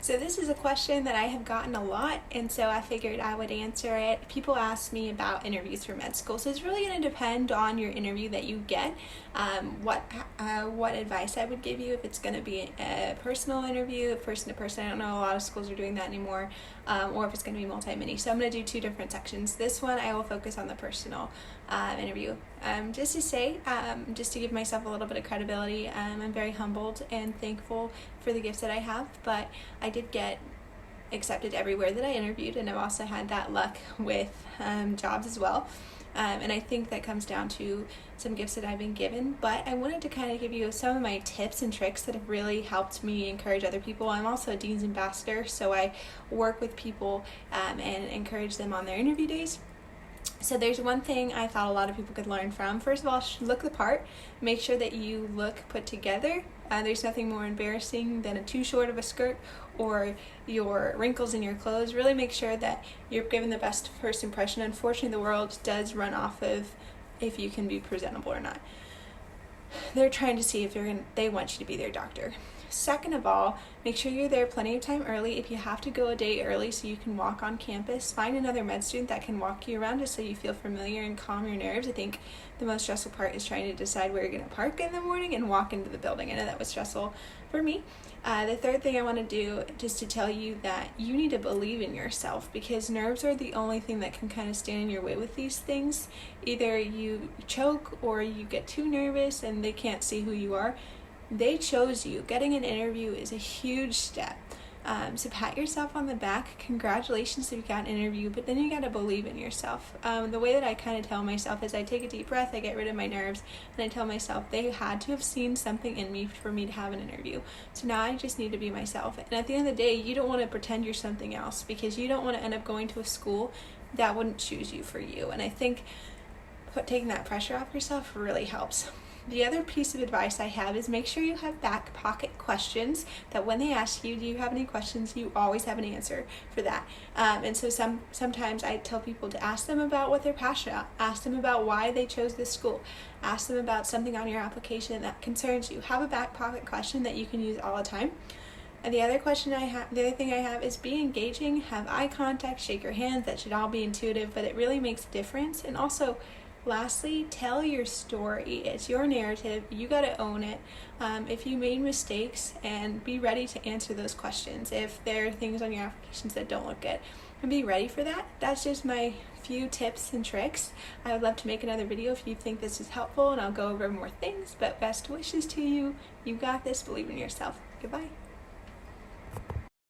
So this is a question that I have gotten a lot, and so I figured I would answer it. People ask me about interviews for med school, so it's really going to depend on your interview that you get, what advice I would give you, if it's going to be a personal interview, person to person. I don't know, a lot of schools are doing that anymore, or if it's going to be multi-mini. So I'm going to do two different sections. This one I will focus on the personal interview. Just to say, just to give myself a little bit of credibility, I'm very humbled and thankful for the gifts that I have, but I did get accepted everywhere that I interviewed, and I've also had that luck with jobs as well. And I think that comes down to some gifts that I've been given, but I wanted to kind of give you some of my tips and tricks that have really helped me encourage other people. I'm also a Dean's Ambassador, so I work with people and encourage them on their interview days. So there's one thing I thought a lot of people could learn from. First of all, look the part. Make sure that you look put together. There's nothing more embarrassing than a too short of a skirt or your wrinkles in your clothes. Really make sure that you're given the best first impression. Unfortunately, the world does run off of if you can be presentable or not. They're trying to see if they want you to be their doctor. Second of all, make sure you're there plenty of time early. If you have to go a day early so you can walk on campus, find another med student that can walk you around just so you feel familiar and calm your nerves. I think the most stressful part is trying to decide where you're going to park in the morning and walk into the building. I know that was stressful for me. The third thing I want to do, just to tell you that you need to believe in yourself, because nerves are the only thing that can kind of stand in your way with these things. Either you choke or you get too nervous and they can't see who you are. They chose you. Getting an interview is a huge step. So pat yourself on the back. Congratulations if you got an interview, but then you got to believe in yourself. The way that I kind of tell myself is I take a deep breath, I get rid of my nerves, and I tell myself they had to have seen something in me for me to have an interview. So now I just need to be myself. And at the end of the day, you don't want to pretend you're something else, because you don't want to end up going to a school that wouldn't choose you for you. And I think taking that pressure off yourself really helps. The other piece of advice I have is make sure you have back pocket questions that when they ask you, do you have any questions, you always have an answer for that. And so sometimes I tell people to ask them about what they're passionate about, ask them about why they chose this school, ask them about something on your application that concerns you. Have a back pocket question that you can use all the time. And the other thing I have is be engaging, have eye contact, shake your hands. That should all be intuitive, but it really makes a difference. And also, lastly, tell your story. It's your narrative. You got to own it. If you made mistakes, and be ready to answer those questions. If there are things on your applications that don't look good, and be ready for that. That's just my few tips and tricks. I would love to make another video if you think this is helpful, and I'll go over more things. But best wishes to you. You got this. Believe in yourself. Goodbye.